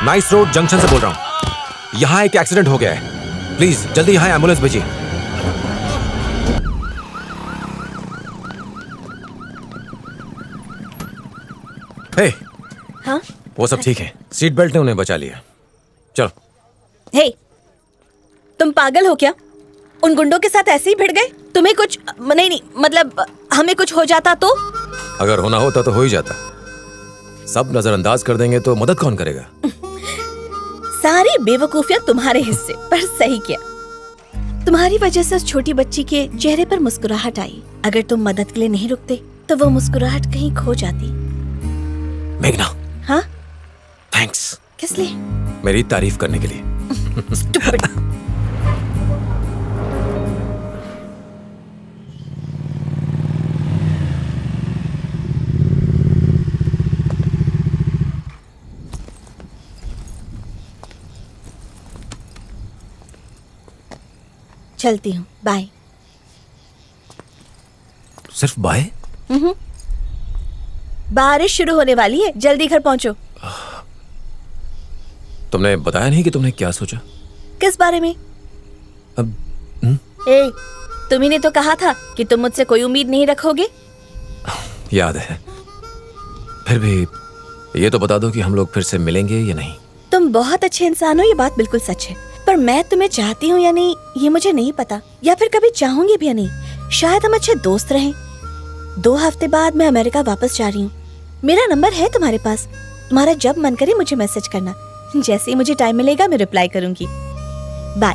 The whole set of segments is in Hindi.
नाइस रोड जंक्शन से बोल रहा हूँ। यहाँ एक एक्सीडेंट हो गया है, प्लीज जल्दी यहाँ एम्बुलेंस भेजिए। हे, हाँ? वो सब ठीक है, सीट बेल्ट ने उन्हें बचा लिया। चलो। हे, तुम पागल हो क्या? उन गुंडों के साथ ऐसे ही भिड़ गए? तुम्हें कुछ नहीं, मतलब हमें कुछ हो जाता तो? अगर होना होता तो हो ही जाता। सब नजरअंदाज कर देंगे तो मदद कौन करेगा? सारी बेवकूफियां तुम्हारे हिस्से, पर सही किया। तुम्हारी वजह से उस छोटी बच्ची के चेहरे पर मुस्कुराहट आई। अगर तुम मदद के लिए नहीं रुकते तो वो मुस्कुराहट कहीं खो जाती। मेघना। हाँ? थैंक्स। किस लिए? मेरी तारीफ करने के लिए। Stupid. चलती हूँ, बाय। सिर्फ बाय? बारिश शुरू होने वाली है, जल्दी घर पहुंचो। तुमने बताया नहीं कि तुमने क्या सोचा? किस बारे में? अब ए, तुम्ही ने तो कहा था कि तुम मुझसे कोई उम्मीद नहीं रखोगे। याद है। फिर भी ये तो बता दो कि हम लोग फिर से मिलेंगे या नहीं। तुम बहुत अच्छे इंसान हो, ये बात बिल्कुल सच है, पर मैं तुम्हें चाहती हूँ या नहीं ये मुझे नहीं पता, या फिर कभी चाहूंगी भी या नहीं। शायद हम अच्छे दोस्त रहें। 2 हफ्ते बाद मैं अमेरिका वापस जा रही हूँ। मेरा नंबर है तुम्हारे पास, तुम्हारा जब मन करे मुझे मैसेज करना। जैसे ही मुझे टाइम मिलेगा मैं रिप्लाई करूंगी। बाय।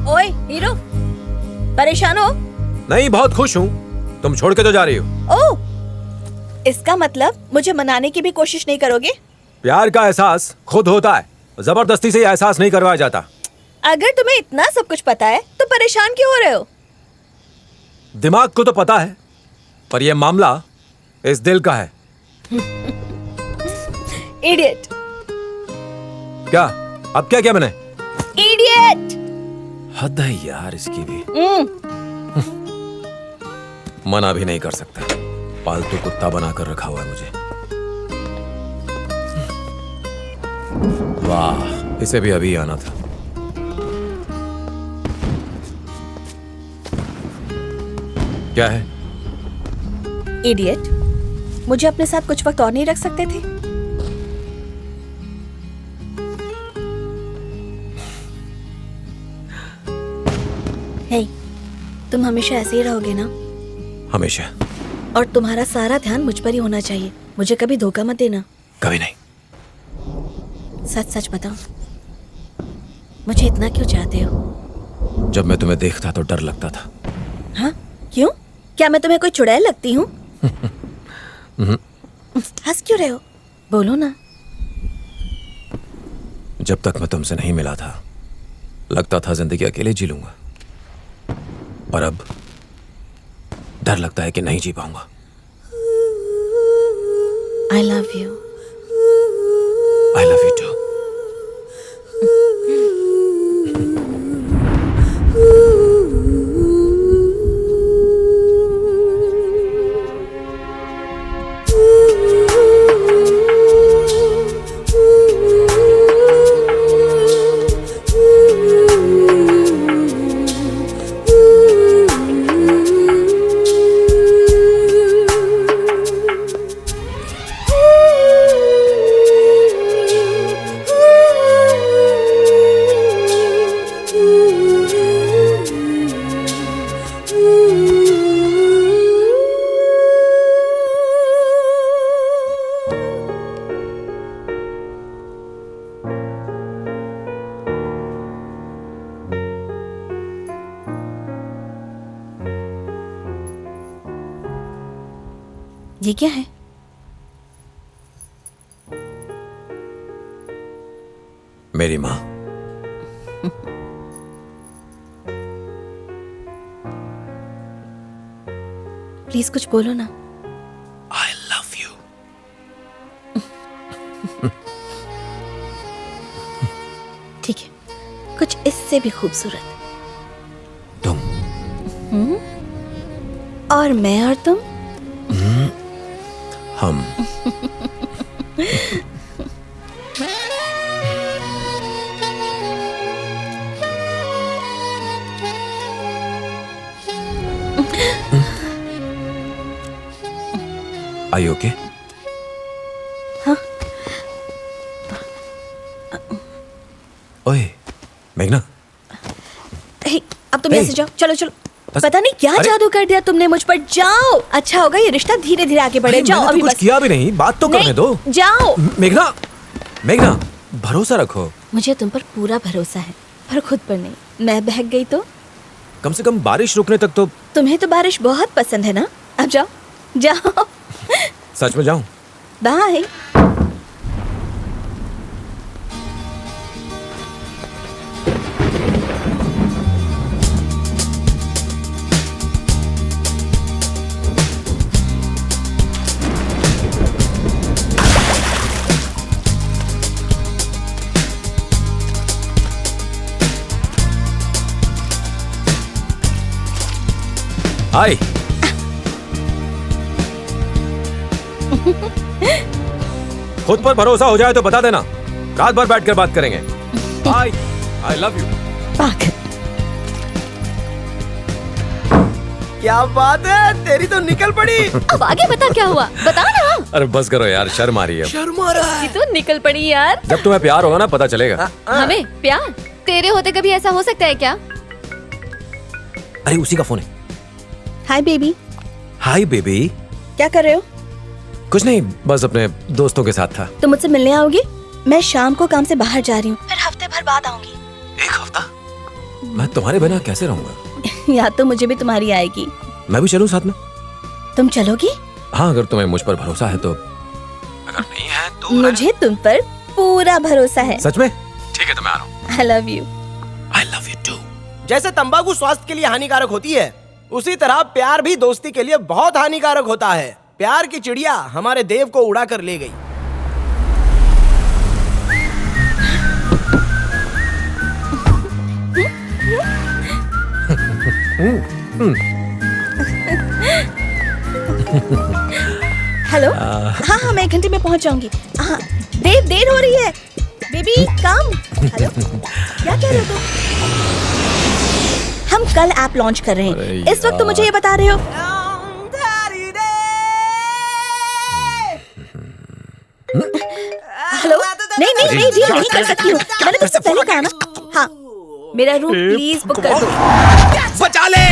ओए हीरो, परेशान हो? नहीं, बहुत खुश हूँ। तुम छोड़ के तो जा रही हो। ओह, इसका मतलब मुझे मनाने की भी कोशिश नहीं करोगे? प्यार का एहसास खुद होता है, जबरदस्ती से एहसास नहीं करवाया जाता। अगर तुम्हें इतना सब कुछ पता है तो परेशान क्यों हो रहे हो? दिमाग को तो पता है, पर यह मामला इस दिल का है। इडियट। क्या? अब क्या क्या मैंने? इडियट। हद है यार इसकी भी। मना भी नहीं कर सकता, पालतू कुत्ता बनाकर रखा हुआ है मुझे। वाह, इसे भी अभी आना था। क्या है? इडियट, मुझे अपने साथ कुछ वक्त और नहीं रख सकते थे? हे, तुम हमेशा ऐसे ही रहोगे ना? हमेशा। और तुम्हारा सारा ध्यान मुझ पर ही होना चाहिए। मुझे कभी धोखा मत देना। कभी नहीं। सच सच बताओ, मुझे इतना क्यों चाहते हो? जब मैं तुम्हें देखता तो डर लगता था। हाँ? क्यों? क्या मैं तुम्हें कोई चुड़ैल लगती हूँ? हंस क्यों रहे हो? बोलो ना। जब तक मैं तुमसे नहीं मिला था लगता था जिंदगी अकेले जी लूंगा, पर अब डर लगता है कि नहीं जी पाऊंगा। I love you. I love you too. ये क्या है? मेरी माँ। प्लीज कुछ बोलो ना। I love you. कुछ इससे भी खूबसूरत। तुम और मैं और तुम। हम। Are you okay? हाँ। ओए, मेघना। हे, अब तुम यहाँ से हे। जाओ, चलो चलो। बस- पता नहीं क्या अरे- जादू कर दिया तुमने मुझ पर। जाओ, अच्छा होगा ये रिश्ता धीरे धीरे आगे बढ़े। अरे, जाओ मैंने तो अभी कुछ बस। किया भी नहीं, बात तो करने नहीं, दो। जाओ। मेघना, मेघना, भरोसा रखो। मुझे तुम पर पूरा भरोसा है, पर खुद पर नहीं। मैं बहक गई तो? कम से कम बारिश रुकने तक तो। तुम्हें तो बारिश बहुत पसंद है ना। अब जाओ जाओ। सच में जाऊं? बाय। हाय। खुद पर भरोसा हो जाए तो बता देना, रात भर बैठकर बात करेंगे। बाय। I love you. पागल। क्या बात है, तेरी तो निकल पड़ी। अब आगे बता क्या हुआ, बता ना। अरे बस करो यार, शर्म आ रही है। शर्म आ रहा है। तो निकल पड़ी यार। जब तुम्हें प्यार होगा ना पता चलेगा। हमें प्यार? तेरे होते कभी ऐसा हो सकता है क्या? अरे उसी का फोन है। Hi baby. Hi baby. क्या कर रहे हो? कुछ नहीं, बस अपने दोस्तों के साथ था। तुम मुझसे मिलने आओगी? मैं शाम को काम से बाहर जा रही हूँ, फिर हफ्ते भर बाद आऊंगी। एक हफ्ता? मैं तुम्हारे बिना कैसे रहूंगा? याद तो मुझे भी तुम्हारी आएगी। मैं भी चलूं साथ में? तुम चलोगी? हाँ, अगर तुम्हें मुझ पर भरोसा है तो। अगर नहीं है तो मुझे तुम पर पूरा भरोसा है। सच में? ठीक है तो मैं आ रहा हूँ। I love you. I love you too. जैसे तंबाकू स्वास्थ्य के लिए हानिकारक होती है, उसी तरह प्यार भी दोस्ती के लिए बहुत हानिकारक होता है। प्यार की चिड़िया हमारे देव को उड़ा कर ले गई। हेलो। हाँ हाँ, मैं 1 घंटे में पहुंच जाऊंगी। हाँ देव, देर हो रही है। बेबी कम। हेलो, क्या कह रहे हो तुम? हम कल ऐप लॉन्च कर रहे अरे हैं, इस वक्त तुम मुझे ये बता रहे हो? हेलो। नहीं नहीं नहीं जी, नहीं कर सकती हूँ, मैंने तुझसे पहले कहा ना। हाँ, मेरा रूम प्लीज बुक कर दो। बचा ले।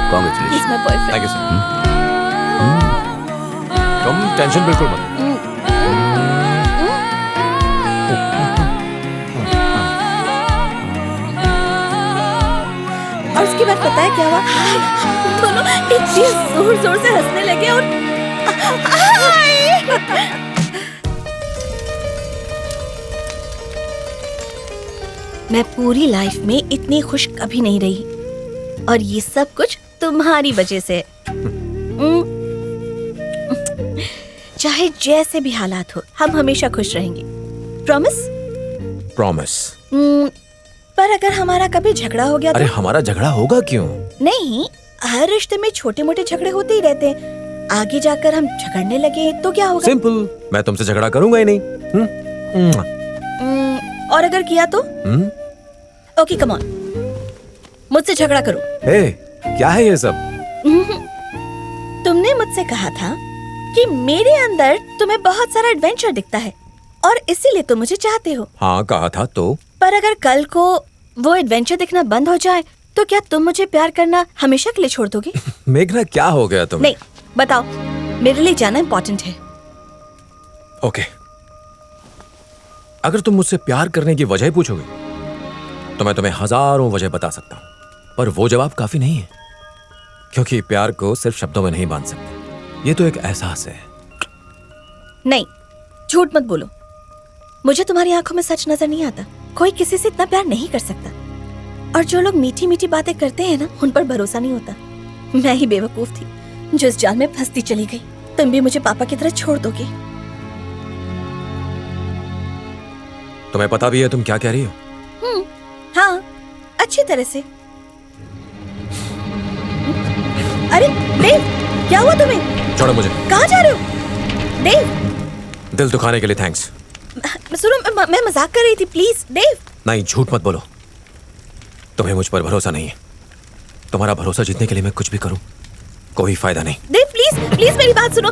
Congratulations. He's my boyfriend. Thank you sir. तुम टेंशन बिल्कुल मत लो। और उसके बाद पता है क्या हुआ? दोनों इतनी जोर जोर से हंसने लगे और मैं पूरी लाइफ में इतनी खुश कभी नहीं रही, और ये सब कुछ तुम्हारी वजह से। चाहे जैसे भी हालात हो, हम हमेशा खुश रहेंगे। प्रॉमिस? प्रॉमिस। पर अगर हमारा कभी झगड़ा हो गया अरे तो? हमारा झगड़ा होगा क्यों? नहीं, हर रिश्ते में छोटे मोटे झगड़े होते ही रहते हैं। आगे जाकर हम झगड़ने लगे तो क्या होगा? सिंपल, मैं तुमसे झगड़ा करूंगा ही नहीं। और अगर किया तो? ओके कम ऑन, मुझसे झगड़ा करो। हे, क्या है ये सब? तुमने मुझसे कहा था कि मेरे अंदर तुम्हें बहुत सारा एडवेंचर दिखता है और इसीलिए तुम मुझे चाहते हो। हाँ कहा था तो। पर अगर कल को वो एडवेंचर दिखना बंद हो जाए तो क्या तुम मुझे प्यार करना हमेशा के लिए छोड़ दोगे? मेघना क्या हो गया तुम्हें? नहीं, बताओ, मेरे लिए जाना इम्पोर्टेंट है। ओके, अगर तुम मुझसे प्यार करने की वजह पूछोगे तो मैं तुम्हें हजारों वजह बता सकता हूं, पर वो जवाब काफी नहीं है, क्योंकि प्यार को सिर्फ शब्दों में नहीं बांध सकते। ये तो एक एहसास है। नहीं, झूठ मत बोलो। मुझे तुम्हारी आंखों में सच नजर नहीं आता। कोई किसी से इतना प्यार नहीं कर सकता। और जो लोग मीठी मीठी बातें करते हैं ना, उन पर भरोसा नहीं होता। मैं ही बेवकूफ थी जो इस जाल में फंसती चली गई। तुम भी मुझे पापा की तरह छोड़ दोगे? तुम्हें पता भी है तुम क्या कह रही हो? हाँ, अच्छी तरह से। अरे देव, क्या हुआ तुम्हें? छोड़ो मुझे। कहाँ जा रहे हो देव? दिल दुखाने के लिए थैंक्स। सुनो, मैं मजाक कर रही थी। प्लीज देव। नहीं, झूठ मत बोलो। तुम्हें मुझ पर भरोसा नहीं है। तुम्हारा भरोसा जीतने के लिए मैं कुछ भी करूं, कोई फायदा नहीं। देव प्लीज, प्लीज मेरी बात सुनो।